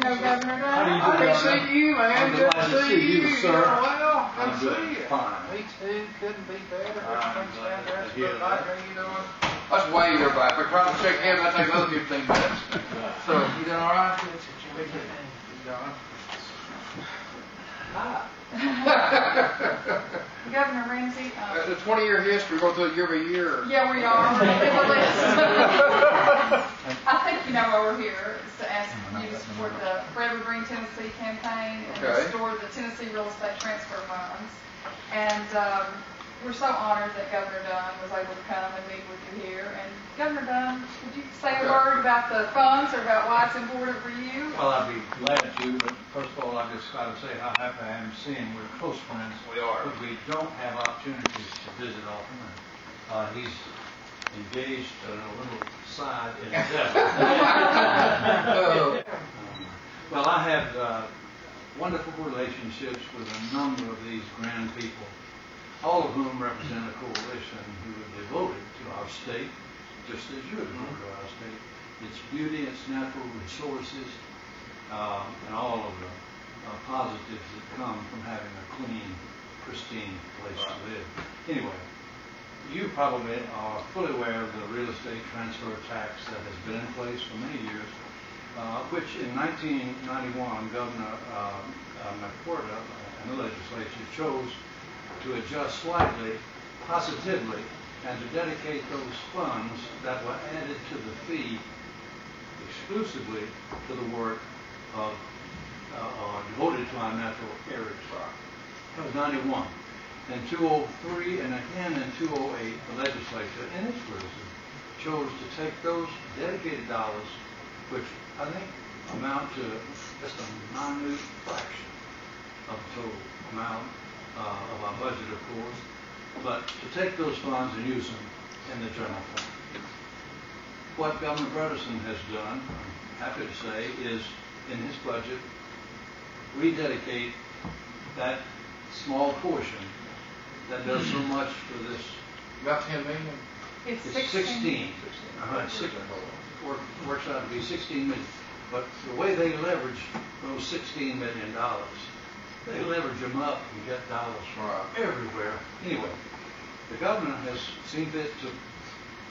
know Governor Ron. I didn't see you, man. I'm Good glad to to see you, sir. Well, I'm good to good. see you. Fine. Me too. Couldn't be better. Everything's glad to fantastic. hear that. How you doing? Let's wave everybody. If I try to shake hands, that takes another 15 minutes. So, you doing all right? You doing? Hi. Governor Ramsey. The 20-year history, go through it year by year. Yeah, we are. It's a list. I think you know why we're here. It's to ask you to support the Forever Green Tennessee campaign and restore the Tennessee Real Estate Transfer Funds. And we're so honored that Governor Dunn was able to come and meet with you here. And Governor Dunn, would you say a word about the funds or about why it's important for you? Well, I'd be glad to, but first of all, I just got to say how happy I am seeing we're close friends. We are. But we don't have opportunities to visit often. He's engaged in a little side endeavor. Well, I have wonderful relationships with a number of these grand people, all of whom represent a coalition who are devoted to our state, just as you are devoted to our state, its beauty, its natural resources, and all of the positives that come from having a clean, pristine place to live. Anyway, you probably are fully aware of the real estate transfer tax that has been in place for many years, which in 1991, Governor McWhorter and the legislature chose to adjust slightly, positively, and to dedicate those funds that were added to the fee exclusively to the work of devoted to our natural heritage. That was 91. In 2003 and again in 2008, the legislature, in its wisdom, chose to take those dedicated dollars, which I think amount to just a minute fraction of the total amount of our budget, of course, but to take those funds and use them in the general fund. What Governor Bredesen has done, I'm happy to say, is in his budget rededicate that small portion that does so much for this. About 10 million? It's 16. Works out to be 16 million. But the way they leverage those $16 million, they leverage them up and get dollars from everywhere. Anyway, the governor has seen fit to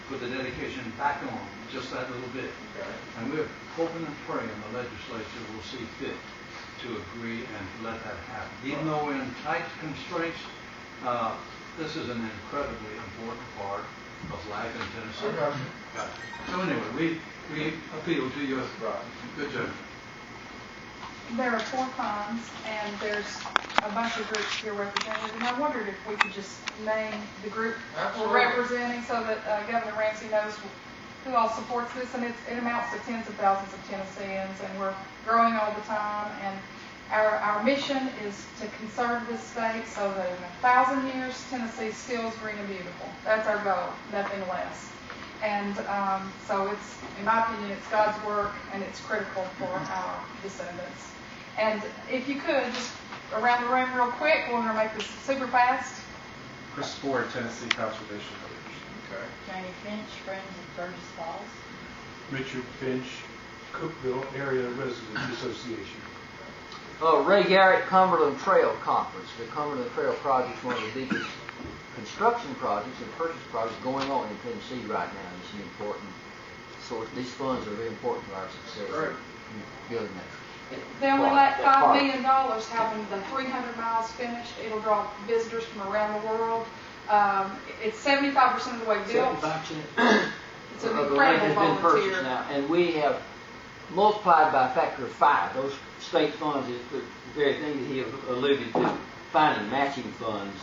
put the dedication back on just that little bit. And we're hoping and praying the legislature will see fit to agree and to let that happen. Even though we're in tight constraints, this is an incredibly important part of life in Tennessee. So anyway, we appeal to you. Good job. There are 4 funds, and there's a bunch of groups here represented, and I wondered if we could just name the group we're representing so that Governor Ramsey knows who all supports this, and it amounts to tens of thousands of Tennesseans, and we're growing all the time, and our mission is to conserve this state so that in 1,000 years, Tennessee still is green and beautiful. That's our goal, nothing less. And so it's, in my opinion, it's God's work, and it's critical for our descendants. And if you could, just around the room real quick, we're going to make this super fast. Chris Ford, Tennessee Conservation Village. Okay. Janie Finch, Friends of Burgess Falls. Richard Finch, Cookville Area Residents Association. Ray Garrett, Cumberland Trail Conference. The Cumberland Trail Project is one of the biggest construction projects and purchase projects going on in Tennessee right now. It's an important source. These funds are very important to our success in building that. They only let $5 million having the 300 miles finished. It'll draw visitors from around the world. It's 75% of the way built. 75%. It's an The land incredible has been purchased volunteer. now, and we have multiplied by a factor of 5. Those state funds is the very thing that he alluded to, finding matching funds.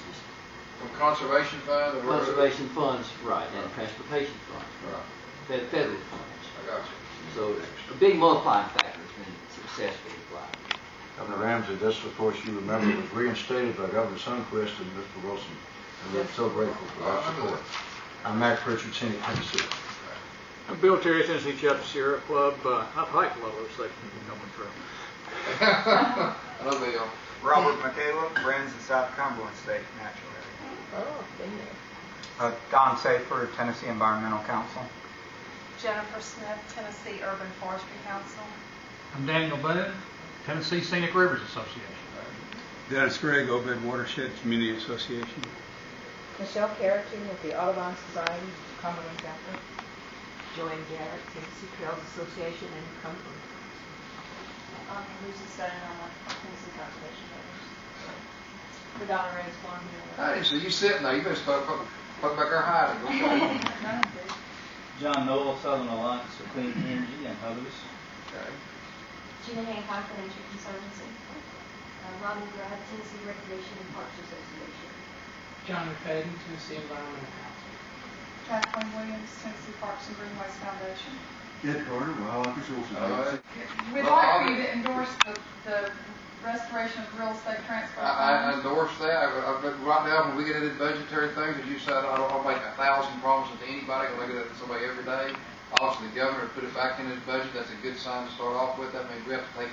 From conservation fund? Conservation funds, right, and transportation funds, right. Federal funds. I got you. So a big multiplying factor has been successfully applied. Governor Ramsey, this, of course, you remember, was reinstated by Governor Sundquist and Mr. Wilson, and we're so grateful for that support. I'm Mac Pritchard, Scenic Tennessee. I'm Bill Terry, Tennessee Chapter Sierra Club. I've hiked a lot of those sections in Cumberland Trail. Hello, Bill. Robert McCaleb, Friends of South Cumberland State Natural Area. Oh, yeah. Don Safer, Tennessee Environmental Council. Jennifer Smith, Tennessee Urban Forestry Council. I'm Daniel Boone, Tennessee Scenic Rivers Association. Dennis Gregg, OBED Watershed Community Association. Michelle Carrington with the Audubon Society, Cumberland chapter. Joanne Garrett, Tennessee Trails Association, and Cumberland. Lucy Stone on the Tennessee Conservation Voters. The Donna Rose Farm here. Hey, so you sitting there, you better poke back our hiding. Okay. John Noel, Southern Alliance for Clean Energy, and others. Okay. Gina Hancock, Financial Conservancy. Robin Grubb, Tennessee Recreation and Parks Association. John McFadden, Tennessee Environmental Council. Kathleen Williams, Tennessee Parks and Greenways Foundation. Ed Carter, Wildlife Resources. We'd like for you to endorse the restoration of real estate transfer. I endorse that. Right now, when we get into budgetary things, as you said, I don't make 1,000 promises to anybody. I make it to somebody every day. Obviously, the governor put it back in his budget. That's a good sign to start off with. That means we have to take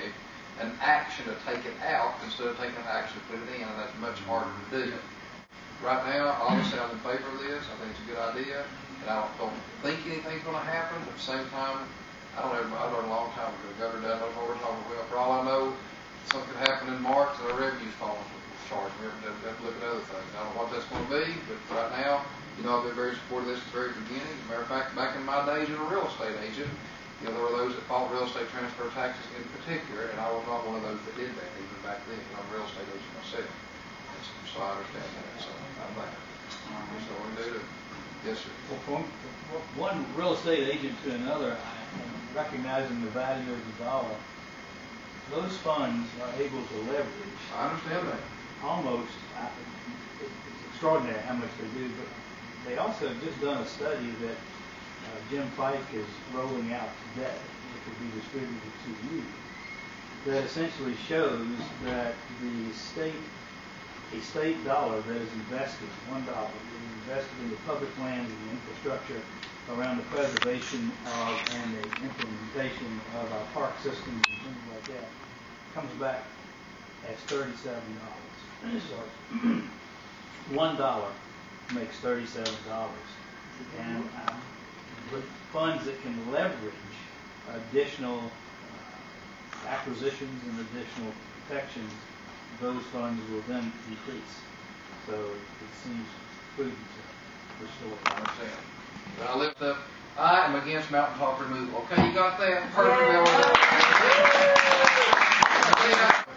an action to take it out instead of taking an action to put it in, and that's much harder to do. Right now, obviously, I'm in favor of this. I think it's a good idea, and I don't think anything's going to happen. But at the same time, I learned a long time ago. The governor doesn't know what we're talking about. For all I know, something could happen in March and our revenue's falling short. We have to look at other things. I don't know what that's going to be, but right now, I've been very supportive of this at the very beginning. As a matter of fact, back in my days as a real estate agent, there were those that fought real estate transfer taxes in particular, and I was not one of those that did that even back then. I'm a real estate agent myself, so I understand that. So I'm glad. So we do it. Yes, sir. Well, from one real estate agent to another, recognizing the value of the dollar, those funds are able to leverage. I understand that. Almost, it's extraordinary how much they do, but they also have just done a study that Jim Fike is rolling out today, which will be distributed to you, that essentially shows that a state dollar that is invested, $1, is invested in the public land and the infrastructure around the preservation of and the implementation of our park systems and things like that, comes back as $37. So $1 makes $37, and with funds that can leverage additional acquisitions and additional protections, those funds will then decrease. So it seems prudent to restore. I understand. But I lift up, I am against mountaintop removal. Okay, you got that? Perfect.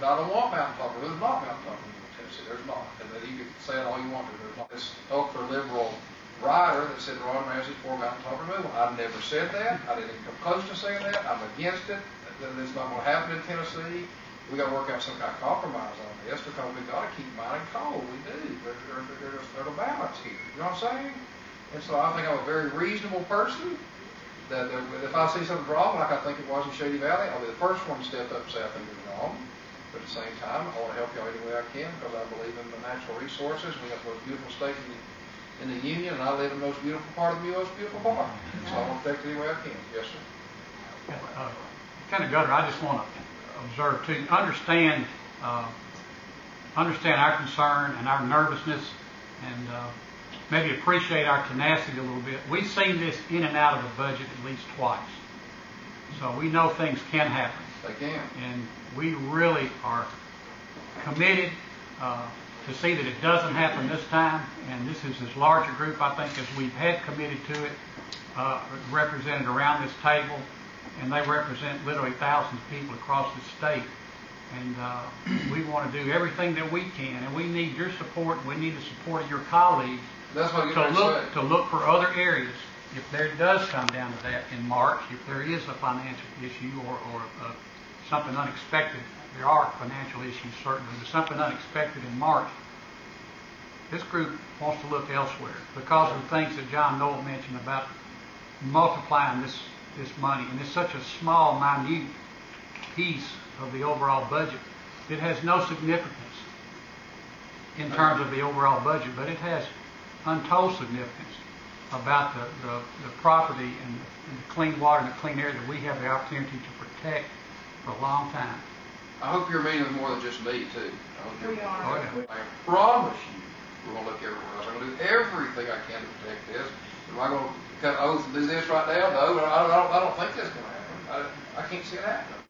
I don't want mountaintop removal. There's not mountaintop removal in Tennessee. There's not. And you can say it all you want to. There's not. This ultra liberal writer that said Ron Ramsey for mountaintop removal. I've never said that. I didn't even come close to saying that. I'm against it. It's not going to happen in Tennessee. We got to work out some kind of compromise on this because we got to keep mining coal. We do. There's a balance here. You know what I'm saying? And so I think I'm a very reasonable person. That if I see something wrong, like I think it was in Shady Valley, I'll be the first one to step up and say I think it's wrong. But at the same time, I want to help y'all any way I can because I believe in the natural resources. We have the most beautiful state in the Union, and I live in the most beautiful part of the most beautiful part. So I want to protect it any way I can. Yes, sir. Lieutenant Governor, I just want to observe to understand our concern and our nervousness, and maybe appreciate our tenacity a little bit. We've seen this in and out of the budget at least twice, so we know things can happen. They can. And we really are committed to see that it doesn't happen this time. And this is as large a group, I think, as we've had committed to it, represented around this table. And they represent literally thousands of people across the state. And we want to do everything that we can. And we need your support, and we need the support of your colleagues to look for other areas. If there does come down to that in March, if there is a financial issue or something unexpected, there are financial issues certainly, but something unexpected in March, this group wants to look elsewhere because of the things that John Noel mentioned about multiplying this money, and it's such a small, minute piece of the overall budget. It has no significance in terms of the overall budget, but it has untold significance about the property and the clean water and the clean air that we have the opportunity to protect for a long time. I hope you're meeting with more than just me, too. We are. I promise you we're going to look everywhere else. I'm going to do everything I can to protect this. Am I going to cut an oath and do this right now? No, I don't think that's going to happen. I can't see it happening.